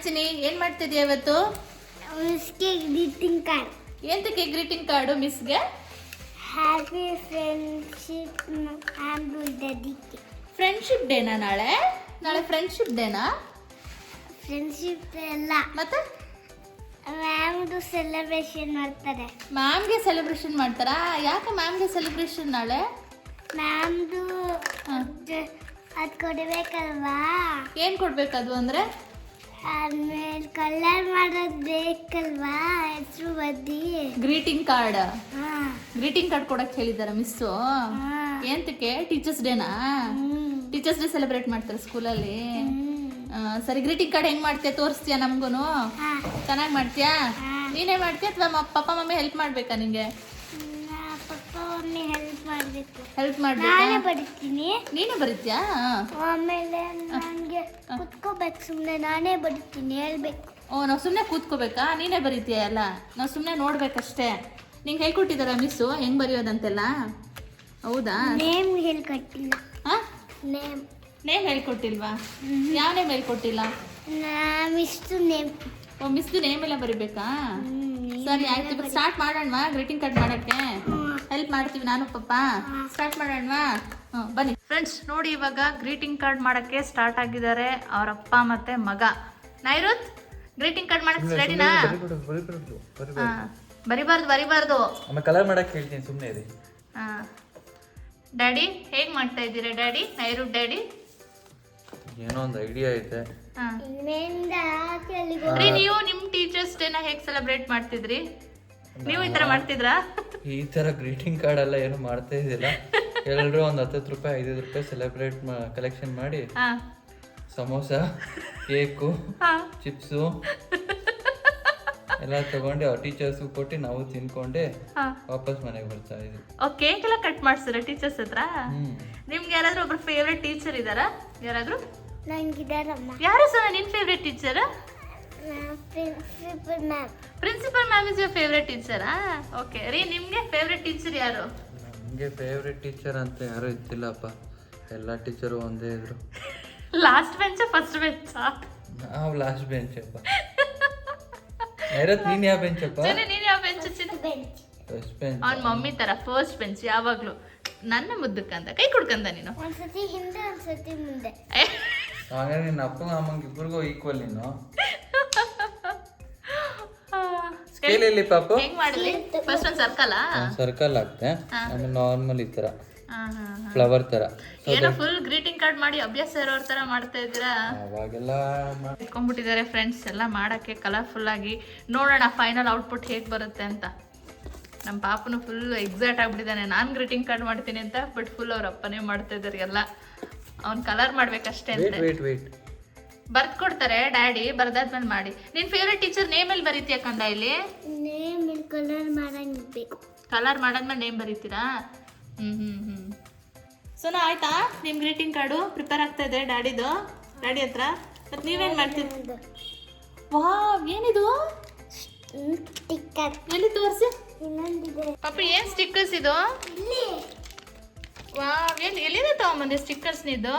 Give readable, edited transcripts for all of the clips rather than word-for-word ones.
ಚಿನಿ ಏನ್ ಮಾಡ್ತಿದ್ಯಾ ಇವತ್ತು? ಮಿಸ್ಗೆ ಗ್ರೀಟಿಂಗ್ ಕಾರ್ಡ್. ಎಂತಕ್ಕೆ ಗ್ರೀಟಿಂಗ್ ಕಾರ್ಡು ಮಿಸ್ಗೆ? ಹ್ಯಾಪಿ ಫ್ರೆಂಡ್ಶಿಪ್ ಅದಕ್ಕೆ. ಫ್ರೆಂಡ್ಶಿಪ್ ಡೇನಾ ನಾಳೆ? ನಾಳೆ ಫ್ರೆಂಡ್ಶಿಪ್ ಡೇನಾ? ಫ್ರೆಂಡ್ಶಿಪ್ ಎಲ್ಲ ಮತ್ತೆ ಮ್ಯಾಮ್ದು ಸೆಲೆಬ್ರೇಷನ್ ಮಾಡ್ತಾರೆ. ಮ್ಯಾಮ್ಗೆ ಸೆಲೆಬ್ರೇಷನ್ ಮಾಡ್ತಾರಾ? ಯಾಕೆ ಮ್ಯಾಮ್ಗೆ ಸೆಲೆಬ್ರೇಷನ್ ನಾಳೆ? ಮ್ಯಾಮ್ದು ಅದು ಕೊಡಬೇಕಲ್ವಾ? ಏನ್ ಕೊಡ್ಬೇಕದು ಅಂದ್ರೆ? ಆಮೇಲೆ ಕಲರ್ ಮಾಡೋದು ಬೇಕಲ್ವಾ, ಹೆಸರು ಬದ್ದಿ. Greeting card. ಹಾಂ ಗ್ರೀಟಿಂಗ್ ಕಾರ್ಡ್ ಕೊಡಕ್ ಹೇಳಿದಾರ ಮಿಸ್ಸು? ಹಾಂ. ಎಂತಕ್ಕೆ? ಟೀಚರ್ಸ್ ಡೇನಾ? ಟೀಚರ್ಸ್ ಡೇ ಸೆಲೆಬ್ರೇಟ್ ಮಾಡ್ತಾರೆ ಸ್ಕೂಲಲ್ಲಿ. ಸರಿ, ಗ್ರೀಟಿಂಗ್ ಕಾರ್ಡ್ ಹೆಂಗ್ ಮಾಡ್ತೀಯ ತೋರಿಸ್ತೀಯಾ ನಮ್ಗೂನು? ಚೆನ್ನಾಗಿ ಮಾಡ್ತೀಯಾ? ನೀನೇ ಮಾಡ್ತೀಯ ಅಥವಾ ಪಪ್ಪ ಮಮ್ಮಿ ಹೆಲ್ಪ್ ಮಾಡ್ಬೇಕಾ ನಿಂಗೆ? ಪಪ್ಪ ಮಮ್ಮಿ ಹೆಲ್ಪ್ ಮಾಡಬೇಕು. ಹೆಲ್ಪ್ ನಾನೇ ಮಾಡ್ಬೇಕಾ? ಬರೀತೀನಿ. ನೀನೇ ಬರೀತ್ಯಾ? ಆಮೇಲೆ ನನಗೆ ಕುತ್ಕೋಬೇಕು, ಸುಮ್ಮನೆ ನಾನೇ ಬರೀತೀನಿ, ಹೇಳ್ಬೇಕು. ಓ, ನಾವು ಸುಮ್ಮನೆ ಕೂತ್ಕೋಬೇಕಾ? ನೀನೇ ಬರೀತೀಯ ಎಲ್ಲ? ನಾವು ಸುಮ್ಮನೆ ನೋಡ್ಬೇಕಷ್ಟೇ. ನಿಂಗೆ ಹೇಳ್ಕೊಟ್ಟಿದಾರ ಮಿಸ್ಸು ಹೆಂಗ್ ಬರೆಯೋದಂತೆಲ್ಲ? ಹೌದಾ? ನೇಮ್ ಹೇಳ್ಕೊಟ್ಟಿಲ್ಲ. ಹಾ? ನೇಮ್ ನೇಮ್ ಹೇಳ್ಕೊಟ್ಟಿಲ್ವಾ? ಯಾವ ನೇಮ್ ಹೇಳ್ಕೊಟ್ಟಿಲ್ಲ? ಮಿಸ್ಟು ನೇಮ್. ಓ, ಮಿಸ್ದು ನೇಮ್ ಎಲ್ಲ ಬರಿಬೇಕಾ? ಸರಿ ಆಯ್ತು, ಇವಾಗ ಸ್ಟಾರ್ಟ್ ಮಾಡೋಣವಾ ಗ್ರೀಟಿಂಗ್ ಕಾರ್ಡ್ ಮಾಡಕ್ಕೆ? ಹೆಲ್ಪ್ ಮಾಡ್ತೀವಿ ನಾನು ಪಪ್ಪ. ಸ್ಟಾರ್ಟ್ ಮಾಡೋಣವಾ? ಬನ್ನಿ ಫ್ರೆಂಡ್ಸ್, ನೋಡಿ ಇವಾಗ ಗ್ರೀಟಿಂಗ್ ಕಾರ್ಡ್ ಮಾಡಕ್ಕೆ ಸ್ಟಾರ್ಟ್ ಆಗಿದ್ದಾರೆ ಅವ್ರ ಅಪ್ಪ ಮತ್ತೆ ಮಗ. ನೈರುತ್, ಗ್ರೀಟಿಂಗ್ ಕಾರ್ಡ್ ಮಾಡಕ್ಕೆ ರೆಡಿನಾ? ಬರಿಬಾರ್ದು. ಆಮೇಲೆ ಕಲರ್ ಮಾಡಕ್ಕೆ ಹೇಳ್ತೀನಿ, ಸುಮ್ಮನೆ ಇದೆ. ಡ್ಯಾಡಿ ಹೇಗ್ ಮಾಡ್ತಾ ಇದ್ದೀರಾ ಡ್ಯಾಡಿ? ನೈರುತ್ ಡ್ಯಾಡಿ ಏನೋ ಒಂದು ಐಡಿಯಾ ಐತೆ. ರೀ, ನೀವು ನಿಮ್ ಟೀಚರ್ಸ್ ಡೇನ ಹೇಗ್ ಸೆಲೆಬ್ರೇಟ್ ಮಾಡ್ತಿದ್ರಿ? ನೀವು ಈ ತರ ಮಾಡ್ತಿದ್ರಾ? ಈ ತರ ಗ್ರೀಟಿಂಗ್ ಕಾರ್ಡ್ ಎಲ್ಲ ಏನು ಮಾಡ್ತಾ ಇದ್ದಿಲ್ಲ. ಎಲ್ಲರೂ ಒಂದು 10 ರೂಪಾಯಿ 5 ರೂಪಾಯಿ ಸೆಲೆಬ್ರೇಟ್ ಕಲೆಕ್ಷನ್ ಮಾಡಿ ಸಮೋಸ, ಕೇಕು, ಚಿಪ್ಸು ಎಲ್ಲ ತಗೊಂಡು ಅವ್ರ ಟೀಚರ್ಸ್ಗೂ ಕೊಟ್ಟು ನಾವು ತಿನ್ಕೊಂಡೆ ವಾಪಸ್ ಮನೆಗೆ ಬರ್ತಾ ಇದ್ವಿ. ಕೇಕ್ ಎಲ್ಲ ಕಟ್ ಮಾಡ್ಸಿರ ಟೀಚರ್ಸ್ ಹತ್ರ? ನಿಮ್ಗೆ ಯಾರಾದ್ರೂ ಒಬ್ರು ಫೇವ್ರೆಟ್ ಟೀಚರ್ ಇದಾರಾ? ಯಾರಾದ್ರೂ? ನಂಗಿದಾರಮ್ಮ. ಯಾರು ಸಹ ನಿನ್ favourite teacher? Principal ma'am. Principal ma'am is your favourite ಟೀಚರಾ? ಓಕೆ ರೀ, ನಿಮ್ಗೆ ಫೇವ್ರೆಟ್ ಟೀಚರ್ ಯಾರು? ನಮಗೆ ಫೇವ್ರೆಟ್ ಟೀಚರ್ ಅಂತ ಯಾರು ಇದ್ದಿಲ್ಲಪ್ಪ, ಎಲ್ಲ ಟೀಚರು ಒಂದೇ ಇದ್ರು. Last bench first bench? ನಾವು ಲಾಸ್ಟ್ ಬೆಂಚ್ ಅಪ್ಪ. ನೈರತ್, ನೀನ್ ಯಾವ ಬೆಂಚ್ ಅಪ್ಪ? ನೀನ್ ಯಾವ ಬೆಂಚ್? First bench. ಅವ್ನ ಮಮ್ಮಿ ತರ ಫಸ್ಟ್ ಬೆಂಚ್ ಯಾವಾಗ್ಲೂ. ನನ್ನ ಮುದ್ದಕ್ಕಂತ ಕೈ ಕುಡ್ಕಂದ ನೀನು. ಒಂದ್ಸತಿ ಹಿಂದೆ ಒಂದ್ಸತಿ ಮುಂದೆ. ಹಾಗಾದ್ರೆ ನಿನ್ನ ಅಪ್ಪ ಅಮ್ಮಂಗೆ ಇಬ್ಬರಿಗೂ ಈಕ್ವಲ್ ನೀನು. ಸ್ಕೇಲ್ ಎಲ್ಲಿ ಪಾಪು? ಹೆಂಗ್ ಮಾಡಿದ್ರಿ? ಫಸ್ಟ್ ಒಂದ್ ಸರ್ಕಲ್ ಸರ್ಕಲ್ ಆಗ್ತೆ, ಆಮೇಲೆ ನಾರ್ಮಲ್ ಈ ತರ ಫ್ಲವರ್ ತರ. ಏನೋ ಫುಲ್ ಗ್ರೀಟಿಂಗ್ ಕಾರ್ಡ್ ಮಾಡಿ ಅಭ್ಯಾಸ ಇರೋರ್ ತರ ಮಾಡ್ತಾ ಇದ್ದೀರಾ? ಅವಾಗೆಲ್ಲ ಇಟ್ಕೊಂಡ್ಬಿಟ್ಟಿದ್ದಾರೆ ಫ್ರೆಂಡ್ಸ್ ಎಲ್ಲ ಮಾಡಕ್ಕೆ ಕಲರ್ಫುಲ್ ಆಗಿ. ನೋಡೋಣ ಫೈನಲ್ ಔಟ್ಪುಟ್ ಹೇಗ್ ಬರುತ್ತೆ ಅಂತ. ನಮ್ಮ ಪಾಪನು ಫುಲ್ ಎಕ್ಸೈಟ್ ಆಗ್ಬಿಟ್ಟಿದ್ದಾನೆ, ನಾನು ಗ್ರೀಟಿಂಗ್ ಕಾರ್ಡ್ ಮಾಡ್ತೀನಿ ಅಂತ. ಬಟ್ ಫುಲ್ ಅವ್ರ ಅಪ್ಪನೇ ಮಾಡ್ತಾ ಇದ್ದಾರೆ ಎಲ್ಲ. ಅವ್ನು ಕಲರ್ ಮಾಡ್ಬೇಕಷ್ಟೇ ಅಂತ ಬರ್ದ್ ಕೊಡ್ತಾರೆ ಡ್ಯಾಡಿ. ಬರ್ದಾದ್ಮೇಲೆ ಮಾಡಿ. ನಿನ್ ಫೇವ್ರೆಟ್ ಟೀಚರ್ ನೇಮ್ ಎಲ್ಲಿ ಬರೀತೀಯ ಕಂದ? ಇಲ್ಲಿ ನೇಮ್ ಕಲರ್ ಮಾಡಂಗಿರ್ಬೇಕು. ಕಲರ್ ಮಾಡಾದ್ಮೇಲೆ ನೇಮ್ ಬರೀತೀರಾ? ಸೋನಾ ಆಯ್ತಾ ನಿಮ್ ಗ್ರೀಟಿಂಗ್ ಕಾರ್ಡು? ಪ್ರಿಪೇರ್ ಆಗ್ತಾ ಇದೆ ಡ್ಯಾಡಿ ಹತ್ರ. ಮತ್ತೆ ನೀವೇನ್ ಮಾಡ್ತೀರಿ? ವಾವ್, ಏನಿದು? ಸ್ಟಿಕ್ಕರ್. ಎಲ್ಲಿ ತೋರಿಸಿ ಇನ್ನೊಂದಿದೆ ಪಾಪ. ಏನ್ ಸ್ಟಿಕ್ಕರ್ಸ್ ಇದು? ಇಲ್ಲಿ. ವಾವ್, ಎಲ್ಲಿದೆ ತಗೊಂಬಂದೆ ಸ್ಟಿಕ್ಕರ್ಸ್ ನಿದ್ದು?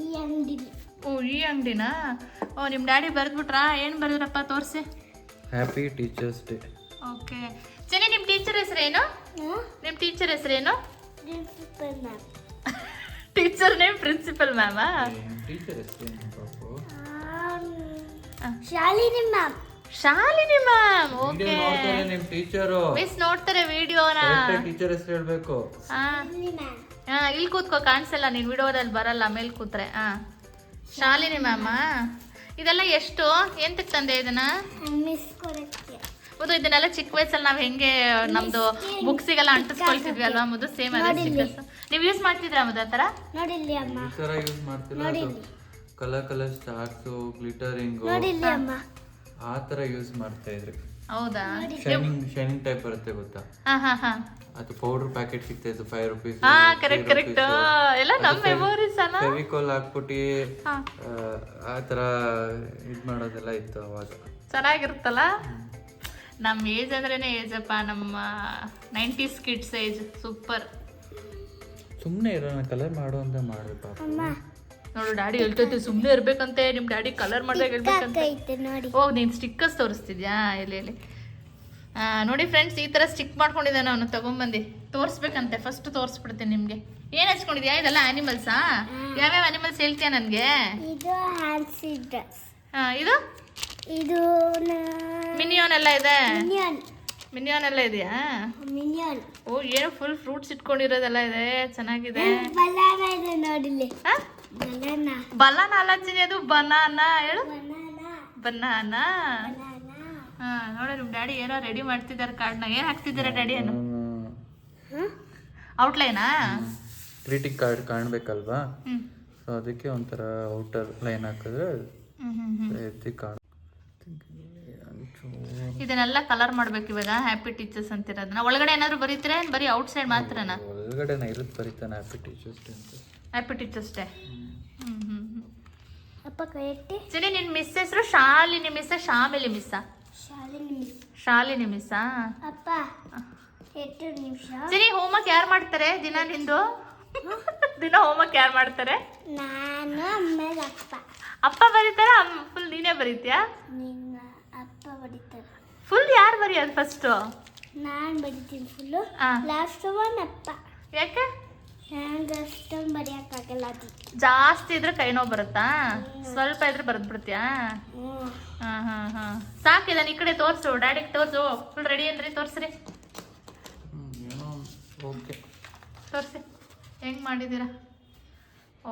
ಈ ಅಂಗಡಿ. ಓ, ಈ ಅಂಗಡಿನಾ? ಓ, ನಿಮ್ ಡ್ಯಾಡಿ ಬರ್ದ್ಬಿಟ್ರಾ? ಏನ್ ಬರ್ದ್ರಪ್ಪ ತೋರಿಸಿ. Happy teachers day. Okay Chenni, ನಿಮ್ ಟೀಚರ್ ಹೆಸರೇನು? ನಿಮ್ ಟೀಚರ್ ಹೆಸರೇನು? Principal ma'am. Teacher name principal ಮ್ಯಾಮಾ? ಟೀಚರ್ ಹೆಸರೇನು ಪಾಪು? Shalini ma'am. Shalini ma'am. Okay, ನಿಮ್ ಟೀಚರು ಮಿಸ್ ನೋಡ್ತಾರೆ ವಿಡಿಯೋನ. ಟೀಚರ್ ಹೆಸರು ಹೇಳ್ಬೇಕು. ಶಾಲಿನಿ ಮ್ಯಾಮ್. ಇಲ್ಲಿ ಕೂತ್ಕೋ, ಕಾಣಿಸಲ್ಲ ನೀನ್ ವಿಡಿಯೋದಲ್ಲಿ ಬರಲ್ಲ, ಮೇಲ್ ಕೂತ್ರೆ. ಶಾಲಿನಿ ಮ್ಯಾಮ. ಇದೆಲ್ಲ ಎಷ್ಟು? ಎಂತಕ್ಕೆ ತಂದೆ ಇದನ್ನ? ಮಿಸ್ ಕೊಡಕ್ಕೆ. ಹೌದು, ಇದನ್ನೆಲ್ಲ ಚಿಕ್ಕ ವಯಸ್ಸಲ್ಲಿ ನಾವ್ ಹೆಂಗೆ ನಮ್ದು ಬುಕ್ಸಿಗೆಲ್ಲ ಅಂಟಿಸ್ಕೊಳ್ತಿದ್ವಿ ಅಲ್ವಾ ಮುದ್ದು? ಸೇಮ್ ಅದೇ ಸ್ಟಿಕ್ಕರ್ಸ್ ನೀವು ಯೂಸ್ ಮಾಡ್ತಿದ್ರಾ ಮುದ್ದು? ಆ ಥರ ನೋಡಿಲ್ಲಿ ಅಮ್ಮ. ಈ ತರ ಯೂಸ್ ಮಾಡ್ತಿಲ್ಲ, ಕಲರ್ ಸ್ಟಾರ್ಸ್, ಗ್ಲಿಟರಿಂಗ್ ನೋಡಿಲ್ಲಿ ಅಮ್ಮ. ಆ ತರ ಯೂಸ್ ಮಾಡ್ತಾ ಇದ್ರಿ. ಹೌದಾ? ಶೈನಿಂಗ್ ಟೈಪ್ ಬರುತ್ತೆ ಗೊತ್ತಾ? ಹಾ. ಅದು ಪೌಡರ್ ಪ್ಯಾಕೆಟ್ ಸಿಗ್ತಾ ಇತ್ತು 5 ರೂಪೀಸ್. ಕರೆಕ್ಟ್ ಎಲ್ಲ ನಮ್ಮ ಮೆಮೊರೀಸ್ ಅಲ್ಲ. ಫೆವಿಕಾಲ್ ಹಾಕ್ಬಿಟ್ಟು ಆ ತರ ಇದ್ ಮಾಡೋದೆಲ್ಲ ಇತ್ತು ಅವಾಗ. ಚೆನ್ನಾಗಿರುತ್ತಲ್ಲ. ನಮ್ಮ ಏಜ್ ಅಂದ್ರೇನೆ ಏಜ್ ಅಪ್ಪ, ನಮ್ಮ 90s ಕಿಡ್ಸ್ ಏಜ್. ಸೂಪರ್. ಸುಮ್ಮನೆ ಇರೋಣ, ಕಲರ್ ಮಾಡು ಅಂತ ಮಾಡ್ಬೇಕು. ನೋಡು ಡ್ಯಾಡಿ ಹೇಳ್ತೈತೆ ಸುಮ್ಮನೆ ಇರ್ಬೇಕಂತೆ ನಿಮ್ಮ ಡ್ಯಾಡಿ ಕಲರ್ ಮಾಡ್ದಾಗ ಹೇಳ್ಬೇಕಂತೆ. ಐತೆ ನೋಡಿ. ಓ ನೀನು ಸ್ಟಿಕ್ಕರ್ಸ್ ತೋರಿಸ್ತಿದ್ಯಾ? ಇಲ್ಲಿ ನೋಡಿ ಫ್ರೆಂಡ್ಸ್, ಈ ಥರ ಸ್ಟಿಕ್ ಮಾಡ್ಕೊಂಡಿದ್ದಾನೆ ಅವನು, ತಗೊಂಬಂದು ತೋರಿಸ್ಬೇಕಂತೆ. ಫಸ್ಟ್ ತೋರಿಸ್ಬಿಡ್ತೀನಿ ನಿಮಗೆ. ಏನು ಹಚ್ಕೊಂಡಿದ್ಯಾ? ಇದೆಲ್ಲ ಆ್ಯನಿಮಲ್ಸಾ? ಯಾವ್ಯಾವ ಆ್ಯನಿಮಲ್ಸ್ ಹೇಳ್ತೀಯಾ ನನಗೆ? ಇದು ಹ್ಯಾನ್ಸಿ ಡ್ರೆಸ್. ಇದು ಇದು ಮಿನಿಯಾನ್ ಎಲ್ಲ ಇದೆ. ಮಿನಿಯನ್. ಮಿನಿಯಾನ್ ಎಲ್ಲ ಇದೆಯಾ? ಮಿನಿಯನ್. ಓ ಏನೋ ಫುಲ್ ಫ್ರೂಟ್ಸ್ ಇಟ್ಕೊಂಡಿರೋದೆಲ್ಲ ಇದೆ, ಚೆನ್ನಾಗಿದೆ. ಬನಾನ ಇದೆ ನೋಡಿಲಿ. ಬನಾನ. ಬನಾನ ಅಲ್ಲಚ್ಚಿನಿ, ಅದು ಬನಾನ. ಹೇಳು ಬನಾನಾ. ಬನಾನಾ. ಬನಾನಾ. ಹಾ ನೋಡಿ ನಿಮ್ಮ ಡ್ಯಾಡಿ ಏನೋ ರೆಡಿ ಮಾಡ್ತಿದ್ದಾರೆ ಕಾರ್ಡ್ನ. ಏನು ಹಾಕ್ತಿದ್ದಾರೆ ಡ್ಯಾಡಿ? ಏನು ಔಟ್ಲೈನಾ? ಗ್ರೀಟಿಂಗ್ ಕಾರ್ಡ್ ಕಾಣಬೇಕಲ್ವಾ, ಹ್ಞೂ ಸೊ ಅದಕ್ಕೆ ಒಂಥರ ಔಟರ್ ಲೈನ್ ಹಾಕಿದ್ರೆ ಎತ್ತಿ ಕಾಣ. ಇದನ್ನೆಲ್ಲ ಕಲರ್ ಮಾಡ್ಬೇಕು ಇವಾಗ. ಹ್ಯಾಪಿ ಟೀಚರ್ಸ್ ಅಂತಿರೋದನ್ನ ಒಳಗಡೆ ಏನಾದ್ರು ಬರೀತೀರಾ? ಬರೀ ಔಟ್ ಸೈಡ್ ಮಾತ್ರನಾ? ಒಳಗಡೆ ಇರುತ್ತೆ ಬರೀತಾನೆ ಹ್ಯಾಪಿ ಟೀಚರ್ಸ್ ಡೇ ಅಂತ. Happy teachers day. ಅಪ್ಪ ಕೈಯೆತ್ತಿ. ಸರಿ, ನಿನ್ನ ಮಿಸ್ ಹೆಸರು ಶಾಲಿನಿ ಮಿಸ್ಸ ಶಾಮಿಲಿ ಮಿಸ್ಸ? ಶಾಲಿನಿ ಮಿಸ್. ಶಾಲಿನಿ ಮಿಸ್ಸಾ? ಅಪ್ಪ 8 ನಿಮಿಷ. ಸರಿ, ಹೋಮ್ವರ್ಕ್ ಯಾರು ಮಾಡ್ತಾರೆ ದಿನ ನಿಂದು? ದಿನ ಹೋಮ್ವರ್ಕ್ ಯಾರು ಮಾಡ್ತಾರೆ? ನಾನು ಆಮೇಲೆ ಅಪ್ಪ. ಅಪ್ಪ ಬರೀತಾರ? ಫುಲ್ ನೀನೇ ಬರೀತೀಯಾ? ನಿನ್ನ ಅಪ್ಪ ಬರೀತಾರೆ. ಫುಲ್ ಯಾರು ಬರೆಯೋದು ಫಸ್ಟು? ನಾನು ಬರೀತೀನಿ ಫುಲ್ಲು. ಆ. ಲಾಸ್ಟ್ ಒನ್ ಅಪ್ಪ. ಯಾಕೆ? ನಂಗೆ ಅಷ್ಟೊಂದು ಬರೆಯೋಕ್ಕಾಗಲ್ಲ ಅದು. ಜಾಸ್ತಿ ಇದ್ರೆ ಕೈ ನೋವು ಬರುತ್ತಾ? ಸ್ವಲ್ಪ ಇದ್ರೆ ಬರೆದು ಬಿಡ್ತೀಯಾ? ಹಾಂ ಹಾಂ ಹಾಂ, ಸಾಕಿದಾನೆ. ಈ ಕಡೆ ತೋರಿಸು, ಡ್ಯಾಡಿಗೆ ತೋರಿಸು. ಫುಲ್ ರೆಡಿ ಏನ್ರಿ? ತೋರಿಸ್ರಿ, ಓಕೆ ತೋರಿಸಿ ಹೆಂಗೆ ಮಾಡಿದ್ದೀರಾ.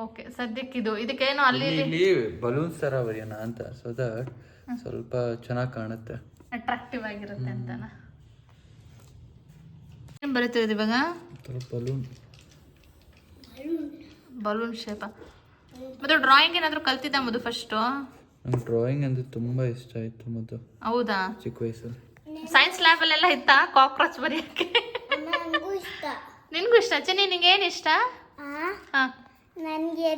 ಓಕೆ, ಸದ್ಯಕ್ಕಿದು. ಇದಕ್ಕೇನು ಅಲ್ಲಿ ಇಲ್ಲಿ ಬಲೂನ್ಸ್ ಥರ ಬರೆಯೋಣ ಅಂತ, ಸೊ ದಟ್ ಸ್ವಲ್ಪ ಚೆನ್ನಾಗಿ ಕಾಣುತ್ತೆ, ಅಟ್ರಾಕ್ಟಿವ್ ಆಗಿರುತ್ತೆ ಅಂತನಾ? ಏನು ಬರೀತಿರೋದು ಇವಾಗ? ಬಲೂನ್ ಬಲೂನ್ ಶೇಪ. ಮತ್ತು ಡ್ರಾಯಿಂಗ್ ಏನಾದರೂ ಕಲ್ತಿದ್ದ ಮದು ಫಸ್ಟು? ನಂಗೆ ಡ್ರಾಯಿಂಗ್ ಅಂದರೆ ತುಂಬ ಇಷ್ಟ ಆಯಿತು ಮತ್ತು. ಹೌದಾ? ಚಿಕ್ಕ ವಯಸ್ಸಲ್ಲಿ ಸೈನ್ಸ್ ಲ್ಯಾಬಲ್ಲೆಲ್ಲ ಇತ್ತಾ ಕಾಕ್ರೋಚ್ ಬರೆಯೋಕ್ಕೆ? ನನಗೂ ಇಷ್ಟ. ನಿನಗೂ ಇಷ್ಟ? ಚೆನ್ನಿ, ನಿಂಗೆ ಏನು ಇಷ್ಟ? ಹಾಂ, ನನಗೆ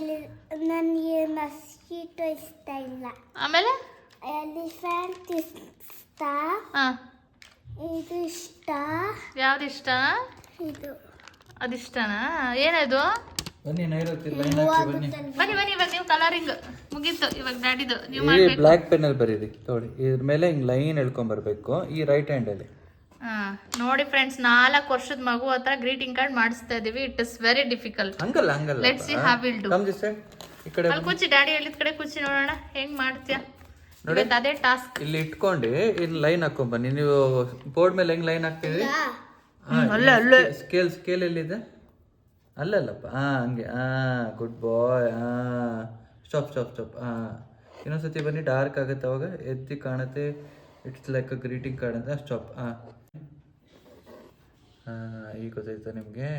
ಮಸ್ಕಿಟೋ ಇಷ್ಟ ಇಲ್ಲ. ಆಮೇಲೆ ಎಲಿಫೆಂಟ್ ಇಷ್ಟ. ಹಾಂ, ಇದು ಇಷ್ಟ. ಯಾವ್ದು ಇಷ್ಟ? ಇದು ಅದಿಷ್ಟನಾ? ಏನದು? ಬನ್ನಿ ನೈರುತ್ತಿ ಬನ್ನಿ ಬನ್ನಿ, ಇವಾಗ ನೀವು ಕಲರಿಂಗ್ ಮುಗೀತು. ಇವಾಗ ಡ್ಯಾಡಿದು ನೀವು ಮಾಡ್ಬೇಕು. ಬ್ಲ್ಯಾಕ್ ಪೆನ್ನಲ್ಲಿ ಬರೀರಿ ನೋಡಿ, ಇದ್ರ ಮೇಲೆ ಹಿಂಗೆ ಲೈನ್ ಎಳ್ಕೊಂಬರ್ಬೇಕು ಈ ರೈಟ್ ಹ್ಯಾಂಡಲ್ಲಿ. ಹಾಂ, ನೋಡಿ ಫ್ರೆಂಡ್ಸ್, 4 ವರ್ಷದ ಮಗು ಹತ್ರ ಗ್ರೀಟಿಂಗ್ ಕಾರ್ಡ್ ಮಾಡಿಸ್ತಾ ಇದೀವಿ. It is very difficult. ಹಂಗಲ್ಲ ಹಂಗಲ್ಲ, let's see how will do. Come this side, ಈ ಕಡೆ ಅಲ್ಲಿ ಕೂಚಿ, ಡ್ಯಾಡಿ ಹೇಳಿದ ಕಡೆ ಕೂಚಿ ನೋಡೋಣ ಹೆಂಗ್ ಮಾಡ್ತೀಯಾ. ಇವತ್ತು ಅದೇ ಟಾಸ್ಕ್. ಇಲ್ಲಿ ಇಟ್ಕೊಂಡು ಇಲ್ಲಿ ಲೈನ್ ಹಾಕೊಂಡ್ ಬನ್ನಿ. ನೀವು ಬೋರ್ಡ್ ಮೇಲೆ ಹೆಂಗ್ ಲೈನ್ ಹಾಕ್ತಿದ್ರಿ? ಸ್ಕೇಲ್ ಸ್ಕೇಲ್ ಎಲ್ಲಿದೆ? ಅಲ್ಲಲ್ಲಪ್ಪ, ಹಂಗೆ. Good boy. Stop stop stop. ಇನ್ನೊಂದ್ಸತಿ ಬನ್ನಿ, ಡಾರ್ಕ್ ಆಗುತ್ತೆ ಅವಾಗ ಎತ್ತಿ ಕಾಣುತ್ತೆ. It's like a greeting card ಅಂತ. ಸ್ಟಾಪ್. ಈಗ ಗೊತ್ತಾಯ್ತಾ ನಿಮಗೆ?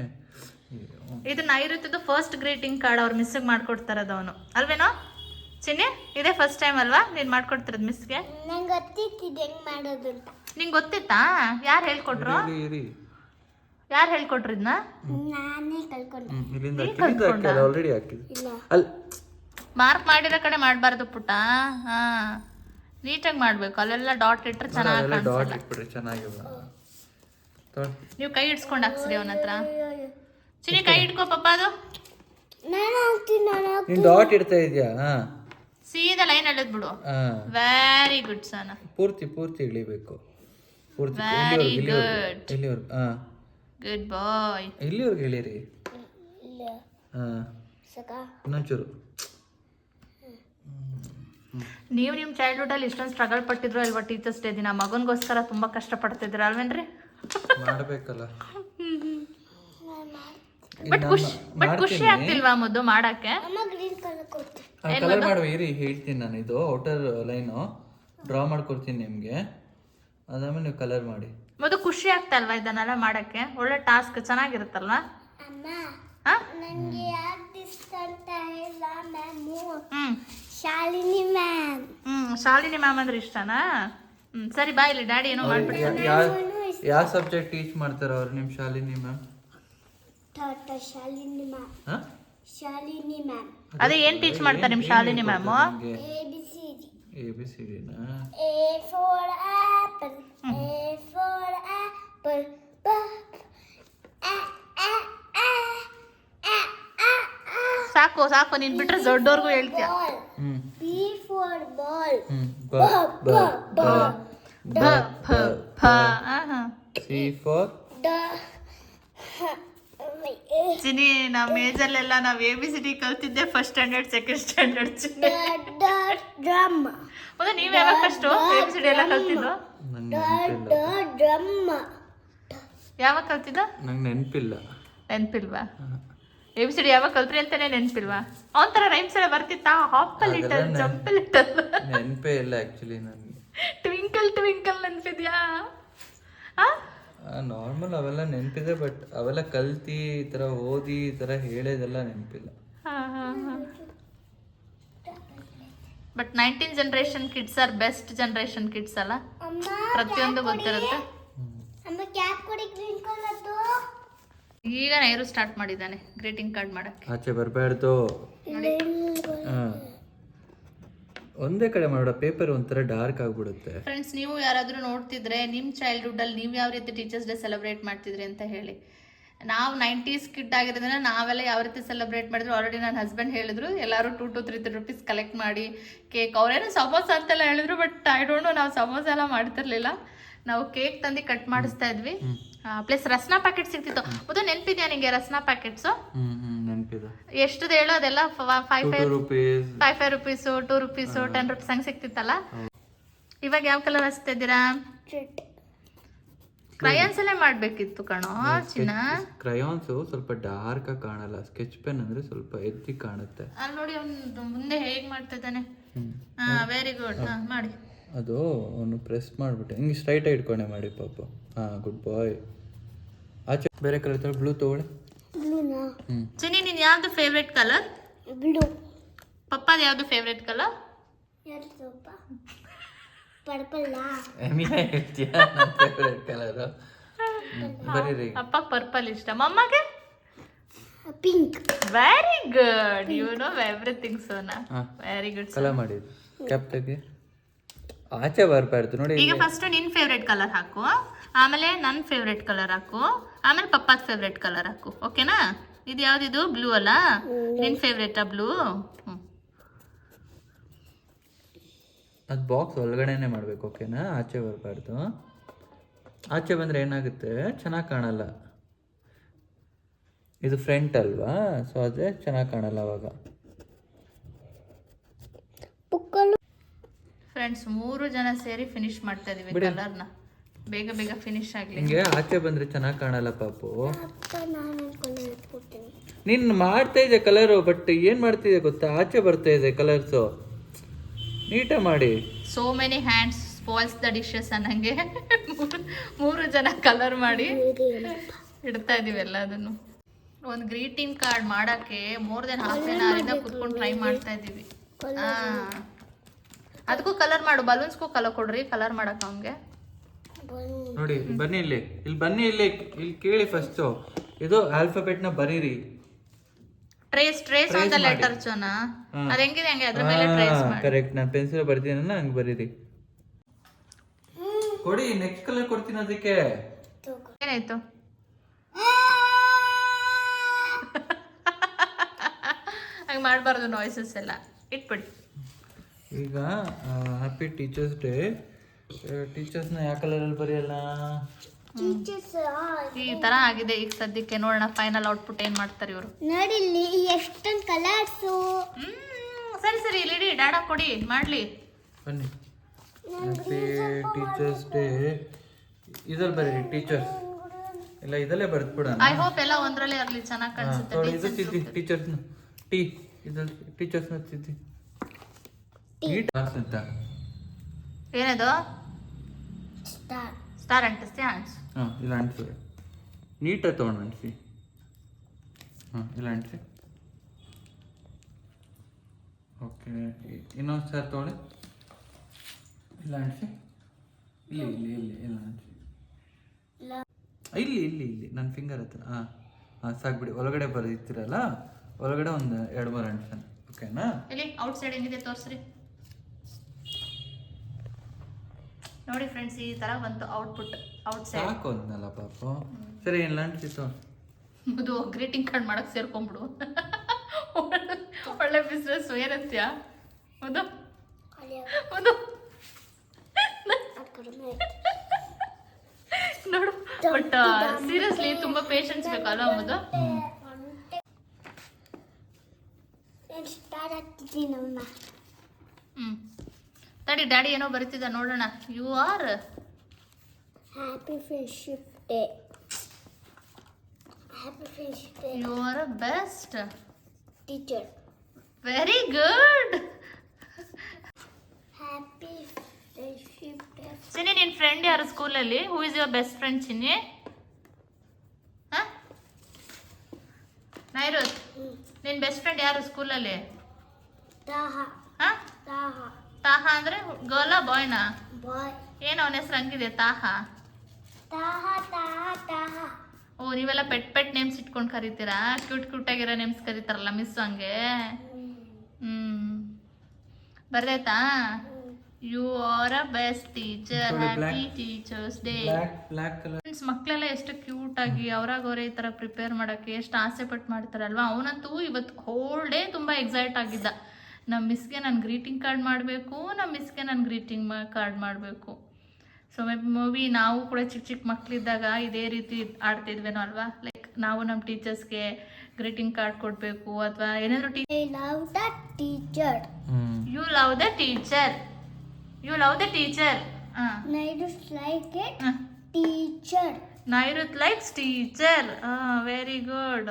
ಇದು ನೈಋತ್ಯದ ಫಸ್ಟ್ ಗ್ರೀಟಿಂಗ್ ಕಾರ್ಡ್ ಅವ್ರು ಮಿಸ್ಸಿಗೆ ಮಾಡ್ಕೊಡ್ತಾರದು ಅವನು, ಅಲ್ವೇನೋ ಚಿನ್ನಿ? ಇದೇ ಫಸ್ಟ್ ಟೈಮ್ ಅಲ್ವಾ ನೀನು ಮಾಡ್ಕೊಡ್ತಿರೋದು ಮಿಸ್ಗೆ? ನಂಗೆ ಗೊತ್ತಿತ್ತಿದ್ದು ಹೆಂಗ್ ಮಾಡೋದು ಅಂತ. ನಿಂಗೆ ಗೊತ್ತಿತ್ತಾ? ಯಾರು ಹೇಳ್ಕೊಟ್ರು? ಯಾರು ಹೇಳ್ಕೊಟ್ರು ಇದನ್ನ? ನಾನೇ ಕಲ್ಕೊಂಡೆ. ಇಲ್ಲಿಂದ ಆಲ್ರೆಡಿ ಹಾಕಿದ್ದೆ. ಅಲ್ಲಿ ಮಾರ್ಕ್ ಮಾಡಿರೋ ಕಡೆ ಮಾಡಬಾರ್ದು ಪುಟ್ಟ. ಹಾಂ, ನೀಟಾಗಿ ಮಾಡಬೇಕು. ಅಲ್ಲೆಲ್ಲ ಡಾಟ್ ಇಟ್ಟರೆ ಚೆನ್ನಾಗಿ ಡಾಟ್ ಇಟ್ಬಿಟ್ರೆ ಚೆನ್ನಾಗಿಲ್ಲ. ನೀವು ಕೈ ಇಡ್ಸ್ಕೊಂಡು ಹಾಕ್ಸ್ರಿ ಅವನ ಹತ್ರ. ಚಿನ್ನಿ ಕೈ ಇಟ್ಕೋ ಪಾಪ. ಅದು ನಾನು ಹಾಕ್ತೀನಿ. ನೀನು ಡಾಟ್ ಇಡ್ತಾ ಇದೆಯಾ? ಸೀದಾ ಲೈನ್ ಎಳೆದ್ ಬಿಡು. ವೆರಿ ಗುಡ್ ಸನ. ಪೂರ್ತಿ ಪೂರ್ತಿ ಇಳಿಬೇಕು. ಪೂರ್ತಿ ವೆರಿ ಗುಡ್. ಇಲ್ಲಿವರೆಗೂ. ಗುಡ್ ಬಾಯ್. ಇಲ್ಲಿವರೆಗೂ ಇಳಿರಿ. ಇನ್ನೊಂಚೂರು. ನೀವು ನಿಮ್ಮ ಚೈಲ್ಡ್ಹುಡ್ಡಲ್ಲಿ ಇಷ್ಟೊಂದು ಸ್ಟ್ರಗಲ್ ಪಟ್ಟಿದ್ರು ಅಲ್ವಾ ಟೀಚರ್ಸ್ ಡೇ ದಿನ? ಮಗನಿಗೋಸ್ಕರ ತುಂಬ ಕಷ್ಟಪಡ್ತಿದ್ರ ಅಲ್ವೇನ್ರಿ? ಮಾಡಬೇಕಲ್ಲ. ಬಟ್ ಖುಷಿ ಆಗ್ತಿಲ್ವಾ ಮೊದಲು ಮಾಡಕ್ಕೆ? ಕಲರ್ ಮಾಡುವ ಇರಿ, ಹೇಳ್ತೀನಿ ನಾನು. ಇದು ಔಟರ್ ಲೈನು ಡ್ರಾ ಮಾಡ್ಕೊಡ್ತೀನಿ ನಿಮಗೆ, ಅದಾದ್ಮೇಲೆ ನೀವು ಕಲರ್ ಮಾಡಿ. ಮೊದಲು ಖುಷಿ ಆಗ್ತಲ್ವಾ ಇದನ್ನೆಲ್ಲ ಮಾಡಕ್ಕೆ? ಒಳ್ಳೆ ಟಾಸ್ಕ್, ಚೆನ್ನಾಗಿರುತ್ತಲ್ವಾ? ನನಗೆ ಯಾಕೆ ಇಷ್ಟ ಅಂತ ಇಲ್ಲ ಮ್ಯಾಮು. ಹ್ಮ್, ಶಾಲಿನಿ ಮ್ಯಾಮ್. ಶಾಲಿನಿ ಮ್ಯಾಮ್ ಅಂದ್ರೆ ಇಷ್ಟನಾ? ಸರಿ ಬಾ, ಇಲ್ಲಿ ಡ್ಯಾಡಿ ಏನೋ ಮಾಡ್ಬಿಡ್ತಾರೆ. ಯಾವ ಸಬ್ಜೆಕ್ಟ್ ಟೀಚ್ ಮಾಡ್ತಾರ ಅವ್ರು ನಿಮ್ಮ Shalini ma'am? Shalini ma'am. Shalini ma'am. ಅದೇ ಏನ್ ಟೀಚ್ ಮಾಡ್ತಾರೆ ನಿಮ್ಮ ಶಾಲಿನಿ ಮ್ಯಾಮ್? ABCD ನಾ? A for apple. A for apple. ಸಾಕು ಸಾಕು ಸಾಕು ನೀನ್ ಬಿಟ್ರೆ ದೊಡ್ಡವ್ರಿಗೂ ಹೇಳ್ತೀಯ. ಹ್ಮ್ B for ball. ಬ ಬ ಬ ಭ ಫ ಫ ಆಹಾ. ಸಿ ಫಾರ್ The ಚಿನಿ ನಮ್ಮ ಏಜಲ್ಲೆಲ್ಲ ನಾವ್ ABCD ಕಲ್ತಿದ್ದೆ ಫಸ್ಟ್ ಸ್ಟ್ಯಾಂಡರ್ಡ್ ಸೆಕೆಂಡ್ ಸ್ಟ್ಯಾಂಡರ್ಡ್ ಚಿನಿ. drum. ಹೌದಾ ನೀವ್ ಯಾವಾಗ ಫಸ್ಟ್ ABCD ಎಲ್ಲ ಕಲ್ತಿದ್ದು? ನಂಗೆ The drum. ಯಾವಾಗ ಕಲ್ತಿದ್ದ? ನಂಗೆ ನೆನಪಿಲ್ಲ. ನೆನ್ಪಿಲ್ವಾ? ABCD ಯಾವಾಗ ಕಲ್ತ್ರಿ ಅಂತಾನೆ ನೆನ್ಪಿಲ್ವಾ? ಅವನ್ ತರ ರೈಮ್ಸ್ ಎಲ್ಲ ಬರ್ತಿತ್ತಾ? ಹಾಪಲ್ ಲಿಟಲ್ ಜಂಪ್ ಲಿಟಲ್ ನೆನಪೇ ಇಲ್ಲ ಆಕ್ಚುಲಿ ನನಗೆ. Twinkle twinkle ನೆನ್ಪಿದ್ಯಾ? ನಾರ್ಮಲ್ ಅವೆಲ್ಲ ನೆನಪಿದೆ, ಬಟ್ ಅವೆಲ್ಲ ಕಲ್ತಿ ಈ ಥರ ಓದಿ ಈ ಥರ ಹೇಳೋದೆಲ್ಲ ನೆನಪಿಲ್ಲ. But 19 generation kids are best generation kids ಅಲ್ಲ, Amma, ಪ್ರತಿಯೊಂದು ಗೊತ್ತಿರುತ್ತೆ. Amma cap kodi green color tu. ಈಗ ನೈರು ಸ್ಟಾರ್ಟ್ ಮಾಡಿದ್ದಾನೆ ಗ್ರೀಟಿಂಗ್ ಕಾರ್ಡ್ ಮಾಡಕ್ಕೆ. ಆಚೆ ಬರಬಾರ್ದು. ಒಂದೇ ಕಡೆ ಮಾಡೋಣ, ಪೇಪರ್ ಒಂಥರ ಡಾರ್ಕ್ ಆಗ್ಬಿಡುತ್ತೆ. ಫ್ರೆಂಡ್ಸ್, ನೀವು ಯಾರಾದರೂ ನೋಡ್ತಿದ್ರೆ ನಿಮ್ಮ ಚೈಲ್ಡ್ಹುಡ್ ಅಲ್ಲಿ ನೀವು ಯಾವ ರೀತಿ ಟೀಚರ್ಸ್ ಡೇ ಸೆಲೆಬ್ರೇಟ್ ಮಾಡ್ತಿದ್ರಿ ಅಂತ ಹೇಳಿ. ನಾವು 90s ಕಿಡ್ ಆಗಿರೋದ್ರಿಂದ ನಾವೆಲ್ಲ ಯಾವ ರೀತಿ ಸೆಲೆಬ್ರೇಟ್ ಮಾಡಿದ್ರು ಆಲ್ರೆಡಿ ನನ್ನ ಹಸ್ಬೆಂಡ್ ಹೇಳಿದ್ರು. ಎಲ್ಲರೂ 2 to 3 rupees ಕಲೆಕ್ಟ್ ಮಾಡಿ ಕೇಕ್, ಅವರೇನೋ ಸಮೋಸ ಅಂತೆಲ್ಲ ಹೇಳಿದ್ರು, ಬಟ್ ಐ ಡೋಂಟ್ ನೋ, ನಾವು ಸಮೋಸ ಎಲ್ಲ ಮಾಡ್ತಿರ್ಲಿಲ್ಲ. ನಾವು ಕೇಕ್ ತಂದು ಕಟ್ ಮಾಡಿಸ್ತಾ ಇದ್ವಿ. ಪ್ಲಸ್ ರಸ್ನಾ ಪ್ಯಾಕೆಟ್ ಸಿಗ್ತಿತ್ತು. ಅದು ನೆನಪಿದ್ಯಾ ನಿಂಗೆ ರಸ್ನಾ ಪ್ಯಾಕೆಟ್ಸು? ನೆನಪಿದೆ. ಎಷ್ಟದು ಹೇಳೋ ಅದೆಲ್ಲ 5 ರೂಪೀಸ್, 5 rupees, 2 rupees, 10 rupees ಹಂಗೆ ಸಿಗ್ತಿತ್ತಲ್ಲ. ಇವಾಗ ಯಾವ ಕಲರ್ ಹಚ್ತಾ ಇದ್ದೀರಾ? ಕ್ರಯಾನ್ಸ್ ಅಲ್ಲೇ ಮಾಡ್ಬೇಕಿತ್ತು ಕಣೋ ಚಿನ್ನ. ಕ್ರಯಾನ್ಸ್ ಸ್ವಲ್ಪ ಡಾರ್ಕ್ ಆಗಿ ಕಾಣಲ್ಲ, ಸ್ಕೆಚ್ ಪೆನ್ ಅಂದ್ರೆ ಸ್ವಲ್ಪ ಎತ್ತಿ ಕಾಣುತ್ತೆ. ಅಲ್ಲಿ ನೋಡಿ ಅವ್ನು ಮುಂದೆ ಹೇಗ್ ಮಾಡ್ತಾ ಇದ್ದಾನೆ. ವೆರಿ ಗುಡ್, ಮಾಡಿ. ಅದು ಅವನು ಪ್ರೆಸ್ ಮಾಡ್ಬಿಟ್ಟೆ ಹಿಂಗೆ ಸ್ಟ್ರೈಟ್ ಇಟ್ಕೊಂಡೆ ಮಾಡಿ ಪಾಪ. ಗುಡ್ ಬಾಯ್. ಆಚೆ ಬೇರೆ ಕಲರ್ ತಗೊಳ್ಳಿ, ಬ್ಲೂ ತಗೊಳ್ಳಿ. Blue na. ಚಿನ್ನಿ, ನೀನ್ ಯಾವ್ದು ಫೇವ್ರೆಟ್ ಕಲರ್? Blue. ಪಪ್ಪಾದ ಯಾವ್ದು favourite colour? Yellow sopa. Purple la. ನೀನೇ ಹೇಳ್ತೀಯ ನನ್ನ ಫೇವ್ರೆಟ್ ಕಲರ್. ಬರೀರಿ. ಅಪ್ಪ ಪರ್ಪಲ್ ಇಷ್ಟ, ಮಮ್ಮಗೆ Pink. Very good. You know everything Sona. Very good. Colour ಮಾಡಿದ್ದು ಕ್ಯಾಪ್ ತೆಗಿ. ಆಚೆ ಬರ್ಬಾರ್ದು ನೋಡಿ. ಈಗ ಫಸ್ಟ್ ನಿನ್ ಫೇವ್ರೆಟ್ ಕಲರ್ ಹಾಕು, ಆಮೇಲೆ ನನ್ನ ಫೇವ್ರೆಟ್ ಕಲರ್ ಹಾಕು, ಆಮೇಲೆ ಪಪ್ಪಾದ ಫೇವ್ರೆಟ್ ಕಲರ್ ಹಾಕು. ಓಕೆನಾ? ಇದು ಯಾವ್ದಿದು? ಬ್ಲೂ ಅಲ್ಲ? ನಿನ್ ಫೇವ್ರೆಟಾ ಬ್ಲೂ? ಅದು ಬಾಕ್ಸ್ ಒಳಗಡೆನೆ ಮಾಡ್ಬೇಕು. ಓಕೆನಾ? ಆಚೆ ಬರಬಾರ್ದು. ಆಚೆ ಬಂದರೆ ಏನಾಗುತ್ತೆ, ಚೆನ್ನಾಗಿ ಕಾಣಲ್ಲ. ಇದು ಫ್ರಂಟ್ ಅಲ್ವಾ, ಸೊ ಅದೇ ಚೆನ್ನಾಗಿ ಕಾಣಲ್ಲ ಅವಾಗ. ಫ್ರೆಂಡ್ಸ್, 3 ಜನ ಸೇರಿ ಫಿನಿಶ್ ಮಾಡ್ತಾ ಇದೀವಿ ಕಲರ್ನ. ಬೇಗ ಬೇಗ ಫಿನಿಶ್ ಆಗ್ಲಿ. ಹಿಂಗೆ ಆಚೆ ಬಂದರೆ ಚೆನ್ನಾಗಿ ಕಾಣಲ್ಲ ಪಾಪು. Appa nanu color itkotini. ನೀನ್ ಮಾಡ್ತಾ ಇದೆ ಕಲರು, ಬಟ್ ಏನು ಮಾಡ್ತಿದೆ ಗೊತ್ತಾ, ಆಚೆ ಬರ್ತಾ ಇದೆ ಕಲರ್ಸು. ನೀಟಾಗಿ ಮಾಡಿ. So many hands spoils the dishes ಅನ್ನಂಗೆ 3 ಜನ ಕಲರ್ ಮಾಡಿ ಇಡ್ತಾ ಇದೀವಿ ಎಲ್ಲದನ್ನು. ಒಂದು ಗ್ರೀಟಿಂಗ್ ಕಾರ್ಡ್ ಮಾಡಕ್ಕೆ more than half an hour ಇಂದ ಕುತ್ಕೊಂಡು ಟ್ರೈ ಮಾಡ್ತಾ ಇದೀವಿ. ಅದಕ್ಕೂ ಕಲರ್ ಮಾಡು, ಬಲೂನ್ಸ್ಗೂ ಕಲರ್ ಕೊಡ್ರಿ ಕಲರ್ ಮಾಡಕ್ಕೆ ಅವ್ನಿಗೆ. ನೋಡಿ, ಬನ್ನಿ ಇಲ್ಲಿ, ಬನ್ನಿ ಇಲ್ಲಿ ಕೇಳಿ ಫಸ್ಟ್. ಇದು ಆಲ್ಫಾಬೆಟ್ ನ ಬರೀರಿ. ಟ್ರೇಸ್ ಆನ್ ದ ಲೆಟರ್ ಚೋನಾ. ಅದು ಹೆಂಗಿದೆ ಹಂಗೆ ಅದ್ರ ಮೇಲೆ ಟ್ರೇಸ್ ಮಾಡಿ. ಕರೆಕ್ಟ್. ನಾನು ಪೆನ್ಸಿಲ್ ಬರ್ತೀನಲ್ಲ, ಹಂಗೆ ಬರೀರಿ. ಕೊಡಿ, ನೆಕ್ಸ್ಟ್ ಕಲರ್ ಕೊಡ್ತೀನಿ ಅದಕ್ಕೆ. ಏನಾಯ್ತು? ಹಂಗೆ ಮಾಡಬಾರ್ದು, ನಾಯ್ಸಸ್ ಎಲ್ಲ ಇಟ್ಬಿಡಿ. ಈಗ ಹ್ಯಾಪಿ ಟೀಚರ್ಸ್ ಡೇ. ಟೀಚರ್ಸ್ನ ಯಾವ ಕಲರಲ್ಲಿ ಬರೆಯಲ್ಲ? Teachers ಈ ತರ ಆಗಿದೆ ಈಗ ಸದ್ಯಕ್ಕೆ. ನೋಡೋಣ ಫೈನಲ್ ಔಟ್ಪುಟ್ ಏನ್ ಮಾಡ್ತಾರೆ ಇವರು. ನೋಡಿಲ್ಲಿ ಎಷ್ಟೊಂದು ಕಲರ್ಸ್. ಸರಿ ಸರಿ, ಇಲ್ಲಿ ಡಾಡಾ ಕೊಡಿ ಮಾಡ್ಲಿ. ಬನ್ನಿ. ಹ್ಯಾಪಿ ಟೀಚರ್ಸ್ ಡೇ ಇದ್ರಲ್ಲಿ ಬರೀರಿ, ಟೀಚರ್ಸ್ ಇಲ್ಲ ಇದಲ್ಲೇ ಬರ್ದ್ಬಿಡೋಣ. ಐ ಹೋಪ್ ಎಲ್ಲ ಒಂದ್ರಲ್ಲೇ ಇರಲಿ, ಚೆನ್ನಾಗಿ ಕಾಣಿಸುತ್ತೆ. ಇದು ತಿದ್ದಿ, ಟೀಚರ್ಸ್ನ ಟಿ ಇದ್ರಲ್ಲಿ ಟೀಚರ್ಸ್ನ ತಿದ್ದಿ. ನೀಟ್ ಅಂತ ಏನದು? ಸ್ಟಾರ್. ಸ್ಟಾರ್ ಅಂಟಿಸ್ತೀಯ? ಅನ್ಸು. ಇಲ್ಲ ಅಂಟಿಸಿ, ನೀಟಾಗಿ ತೊಗೊಂಡು ಅಂಟಿಸಿ. ಇಲ್ಲ ಅಂಟಿಸಿ. ಓಕೆ, ಇನ್ನೊಂದು ಸ್ಟಾರ್ ತೊಗೊಳ್ಳಿ. ಇಲ್ಲ ಅಂಟಿಸಿ. ಇಲ್ಲಿ ಇಲ್ಲಿ ಇಲ್ಲಿ ಇಲ್ಲ ಅಂಟಿಸಿ. ಇಲ್ಲಿ ಇಲ್ಲಿ ಇಲ್ಲಿ ನನ್ನ ಫಿಂಗರ್ ಹತ್ರ. ಸಾಕ್ಬಿಡಿ. ಒಳಗಡೆ ಬರೀತಿರಲ್ಲ, ಒಳಗಡೆ ಒಂದು 2-3 ಅಂಟಿಸೋಣ. ಓಕೆನಾ? ಇಲ್ಲಿ ಔಟ್ ಸೈಡ್ ಹೆಂಗಿದೆ ತೋರಿಸ್ರಿ. ನೋಡಿ ಫ್ರೆಂಡ್ಸ್, ಈ ತರ ಬಂತು ಔಟ್ಪುಟ್ ಔಟ್ ಸೈಡ್. ಸಾಕು ಅಂದ್ನಲ್ಲ ಪಾಪ. ಸರಿ, ಏನು ಅಂಟಿಸಿತ್ತು? ಇದು ಗ್ರೀಟಿಂಗ್ ಕಾರ್ಡ್ ಮಾಡಕ್ ಸೇರ್ಕೊಂಡ್ಬಿಡು. ಒಳ್ಳೆ ಬಿಸ್ನೆಸ್ ಏನಂತ್ಯಾ ಹೌದು ಅಲ್ಲಿ ಹೌದು ಅದು ಕಡಿಮೆ ನೋಡು ಬಟ್ ಸೀರಿಯಸ್ಲಿ ತುಂಬಾ ಪೇಷನ್ಸ್ ಬೇಕಲ್ಲ ಅಮ್ಮದು. ನಾನು ಸ್ಟಾರ್ ಆಗ್ತಿದ್ದೀನಿ ಅಮ್ಮ. ತಡಿ ಡ್ಯಾಡಿ ಏನೋ ಬರೀತಿದ್ದ ನೋಡೋಣ. You are happy friendship day. Happy friendship day. You are a best teacher. Very good. Happy friendship day. Chinni ನಿನ್ ಫ್ರೆಂಡ್ ಯಾರು ಸ್ಕೂಲಲ್ಲಿ? Who is your best friend Chinni? ನೈರುತ್ ನಿನ್ ಬೆಸ್ಟ್ ಫ್ರೆಂಡ್ ಯಾರು ಸ್ಕೂಲಲ್ಲಿ? ತಾಹ. ಹಾ ತಾಹ. ತಾಹ ಅಂದ್ರೆ ಗರ್ಲ ಬಾಯ್ನಾ? ಬಾಯ್. ಏನು ಅವನ ಹೆಸರು ಹಂಗಿದೆ ತಾಹ? ತಾಹ ತಾಹ ತಾಹ. ಓ ನೀವೆಲ್ಲ ಪೆಟ್ ನೇಮ್ಸ್ ಇಟ್ಕೊಂಡು ಕರಿತೀರಾ? ಕ್ಯೂಟ್ ಆಗಿರೋ ನೇಮ್ಸ್ ಕರೀತಾರಲ್ಲ ಮಿಸ್ ಹಂಗೆ. ಬರ್ದಾಯ್ತಾ? You are a best teacher. Happy teachers day. Friends ಮಕ್ಕಳೆಲ್ಲ ಎಷ್ಟು ಕ್ಯೂಟ್ ಆಗಿ ಅವ್ರಾಗವ್ರೆ ಈ ಥರ ಪ್ರಿಪೇರ್ ಮಾಡೋಕ್ಕೆ ಎಷ್ಟು ಆಸೆ ಪಟ್ಟು ಮಾಡ್ತಾರಲ್ವಾ. ಅವನಂತೂ ಇವತ್ತು ಹೋಲ್ ಡೇ ತುಂಬ ಎಕ್ಸೈಟ್ ಆಗಿದ್ದ. ನಮ್ಮ ಮಿಸ್ಗೆ ನಾನು ಗ್ರೀಟಿಂಗ್ ಕಾರ್ಡ್ ಮಾಡಬೇಕು, ನಮ್ಮ ಮಿಸ್ಗೆ ನಾನು ಗ್ರೀಟಿಂಗ್ ಕಾರ್ಡ್ ಮಾಡಬೇಕು. ಸೊ ಮೇಬಿ ನಾವು ಕೂಡ ಚಿಕ್ಕ ಮಕ್ಕಳಿದ್ದಾಗ ಇದೇ ರೀತಿ ಆಡ್ತಿದ್ವೇನೋ ಅಲ್ವಾ. ಲೈಕ್ ನಾವು ನಮ್ಮ ಟೀಚರ್ಸ್ಗೆ ಗ್ರೀಟಿಂಗ್ ಕಾರ್ಡ್ ಕೊಡಬೇಕು ಅಥವಾ ಏನಾದರೂ I love the teacher. You love the teacher. You love the teacher. Naidus like it. Teacher. Nairuth likes teacher. Very good.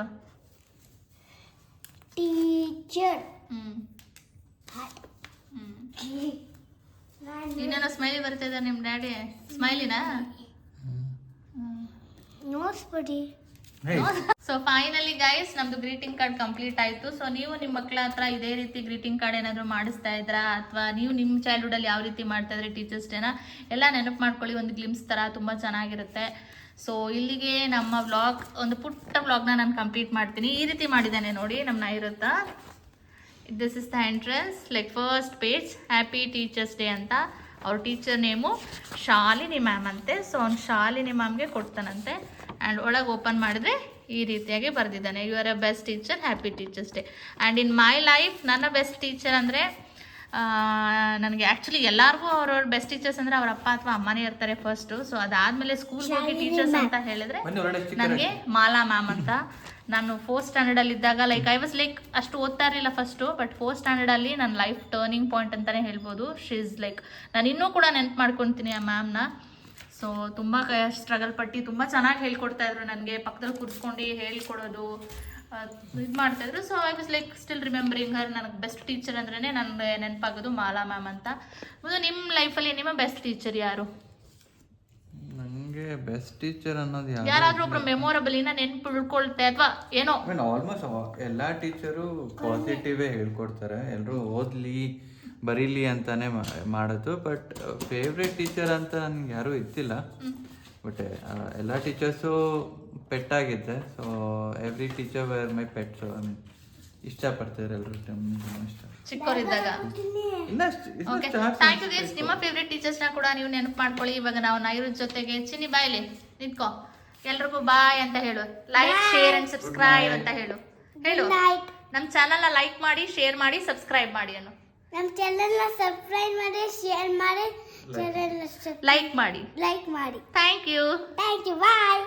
Teacher. ಇನ್ನೇನೋ ಸ್ಮೈಲಿ ಬರ್ತಿದೆ ನಿಮ್ಮ ಡ್ಯಾಡಿ. ಸ್ಮೈಲಿನಾ? Nose buddy. So finally guys ನಮ್ದು ಗ್ರೀಟಿಂಗ್ ಕಾರ್ಡ್ ಕಂಪ್ಲೀಟ್ ಆಯಿತು. So ನೀವು ನಿಮ್ಮ ಮಕ್ಕಳ ಹತ್ರ ಇದೇ ರೀತಿ ಗ್ರೀಟಿಂಗ್ ಕಾರ್ಡ್ ಏನಾದರೂ ಮಾಡಿಸ್ತಾ ಇದ್ರಾ ಅಥವಾ ನೀವು ನಿಮ್ಮ ಚೈಲ್ಡ್ಹುಡಲ್ಲಿ ಯಾವ ರೀತಿ ಮಾಡ್ತಾ ಇದ್ರಿ ಟೀಚರ್ಸ್ ಡೇನ ಎಲ್ಲ ನೆನಪು ಮಾಡ್ಕೊಳ್ಳಿ. ಒಂದು ಗ್ಲಿಮ್ಸ್ ಥರ ತುಂಬ ಚೆನ್ನಾಗಿರುತ್ತೆ. ಸೊ ಇಲ್ಲಿಗೆ ನಮ್ಮ ವ್ಲಾಗ್, ಒಂದು ಪುಟ್ಟ ವ್ಲಾಗ್ನ ನಾನು ಕಂಪ್ಲೀಟ್ ಮಾಡ್ತೀನಿ. ಈ ರೀತಿ ಮಾಡಿದ್ದಾನೆ ನೋಡಿ ನಮ್ಮ ನೈರುತ್ತಾ. This is the entrance, like first page happy teachers day ಅಂತ. ಅವ್ರ ಟೀಚರ್ ನೇಮು ಶಾಲಿನಿ ಮ್ಯಾಮ್ ಅಂತೆ. ಸೊ ಅವ್ನು ಶಾಲಿನಿ ಮ್ಯಾಮ್ಗೆ ಕೊಡ್ತಾನಂತೆ. ಆ್ಯಂಡ್ ಒಳಗೆ ಓಪನ್ ಮಾಡಿದ್ರೆ ಈ ರೀತಿಯಾಗಿ ಬರೆದಿದ್ದಾನೆ, you are a best teacher, happy teachers day. And in my life ನನ್ನ ಬೆಸ್ಟ್ ಟೀಚರ್ ಅಂದರೆ ನನಗೆ ಆ್ಯಕ್ಚುಲಿ ಎಲ್ಲರಿಗೂ ಅವ್ರವ್ರ ಬೆಸ್ಟ್ ಟೀಚರ್ಸ್ ಅಂದರೆ ಅವ್ರ ಅಪ್ಪ ಅಥವಾ ಅಮ್ಮನೇ ಇರ್ತಾರೆ ಫಸ್ಟು. ಸೊ ಅದಾದಮೇಲೆ ಸ್ಕೂಲ್ಗೆ ಹೋಗಿ ಟೀಚರ್ಸ್ ಅಂತ ಹೇಳಿದ್ರೆ ನನಗೆ ಮಾಲಾ ಮ್ಯಾಮ್ ಅಂತ. ನಾನು 4th ಸ್ಟ್ಯಾಂಡರ್ಡಲ್ಲಿ ಇದ್ದಾಗ ಲೈಕ್ ಐ ವಾಸ್ ಲೈಕ್ ಅಷ್ಟು ಓದ್ತಾ ಇರಲಿಲ್ಲ ಫಸ್ಟು, ಬಟ್ 4th ಸ್ಟ್ಯಾಂಡರ್ಡಲ್ಲಿ ನನ್ನ ಲೈಫ್ ಟರ್ನಿಂಗ್ ಪಾಯಿಂಟ್ ಅಂತಲೇ ಹೇಳ್ಬೋದು. ಶಿ ಇಸ್ ಲೈಕ್, ನಾನು ಇನ್ನೂ ಕೂಡ ನೆನ್ಪು ಮಾಡ್ಕೊತೀನಿ ಆ ಮ್ಯಾಮ್ನ. ಸೊ ತುಂಬ ಸ್ಟ್ರಗಲ್ ಪಟ್ಟು ತುಂಬ ಚೆನ್ನಾಗಿ ಹೇಳ್ಕೊಡ್ತಾಯಿದ್ರು ನನಗೆ. ಪಕ್ಕದಲ್ಲಿ ಕೂರಿಸ್ಕೊಂಡು ಹೇಳ್ಕೊಡೋದು ಇದು ಮಾಡ್ತಾಯಿದ್ರು. So I was like still remembering her. ನನಗೆ ಬೆಸ್ಟ್ ಟೀಚರ್ ಅಂದ್ರೇ ನನಗೆ ನೆನಪಾಗೋದು ಮಾಲಾ ಮ್ಯಾಮ್ ಅಂತ. ಮತ್ತು ನಿಮ್ಮ ಲೈಫಲ್ಲಿ ನಿಮ್ಮ ಬೆಸ್ಟ್ ಟೀಚರ್ ಯಾರು? ನನಗೆ ಬೆಸ್ಟ್ ಟೀಚರ್ ಅನ್ನೋದು ಯಾರಾದರೂ ಒಬ್ರು ಮೆಮೊರಬಲ್ ಇನ್ನ ನೆನ್ಪು ಉಳ್ಕೊಳ್ತೆ ಅಥವಾ ಏನೋ? ಆಲ್ಮೋಸ್ಟ್ ಎಲ್ಲ ಟೀಚರು ಪಾಸಿಟಿವೇ ಹೇಳ್ಕೊಡ್ತಾರೆ. ಎಲ್ಲರೂ ಓದಲಿ ಬರೀಲಿ ಅಂತಾನೆ ಮಾಡೋದು. ಬಟ್ ಫೇವ್ರೆಟ್ ಟೀಚರ್ ಅಂತ ನನಗೆ ಯಾರೂ ಇದ್ದಿಲ್ಲ. ಬಟ್ ಎಲ್ಲ ಟೀಚರ್ಸು ಪೆಟ್ಟಾಗಿದ್ದೆ. So every teacher were my pet. So I mean ಇಷ್ಟಪಡ್ತಾರೆ ಎಲ್ಲರೂ ಇಷ್ಟ ಚಿಕ್ಕವರಿದ್ದಾಗ. Okay, thank you guys. ನಿಮ್ಮ ಫೇವ್ರೆಟ್ ಟೀಚರ್ಸ್ನ ಕೂಡ ನೀವು ನೆನಪು ಮಾಡ್ಕೊಳ್ಳಿ. ಇವಾಗ ನಾವು ನೈರುತ್ ಜೊತೆಗೆ ಚಿನ್ನಿ ಬಾಯ್ಲಿ ನಿಂತ್ಕೋ. ಎಲ್ರಿಗೂ ಬಾಯ್ ಅಂತ ಹೇಳು. ಲೈಕ್, ಶೇರ್ ಅಂಡ್ ಸಬ್ಸ್ಕ್ರೈಬ್ ಅಂತ ಹೇಳು. ನಮ್ಮ ಚಾನಲ್ನ ಲೈಕ್ ಮಾಡಿ, ಶೇರ್ ಮಾಡಿ, ಸಬ್ಸ್ಕ್ರೈಬ್ ಮಾಡಿ ಅನ್ನು. ನಮ್ಮ ಚಾನೆಲ್ನ ಸಬ್ಸ್ಕ್ರೈಬ್ ಮಾಡಿ, ಶೇರ್ ಮಾಡಿ, ಲೈಕ್ ಮಾಡಿ. ಲೈಕ್ ಮಾಡಿ. Thank you. ಬಾಯ್.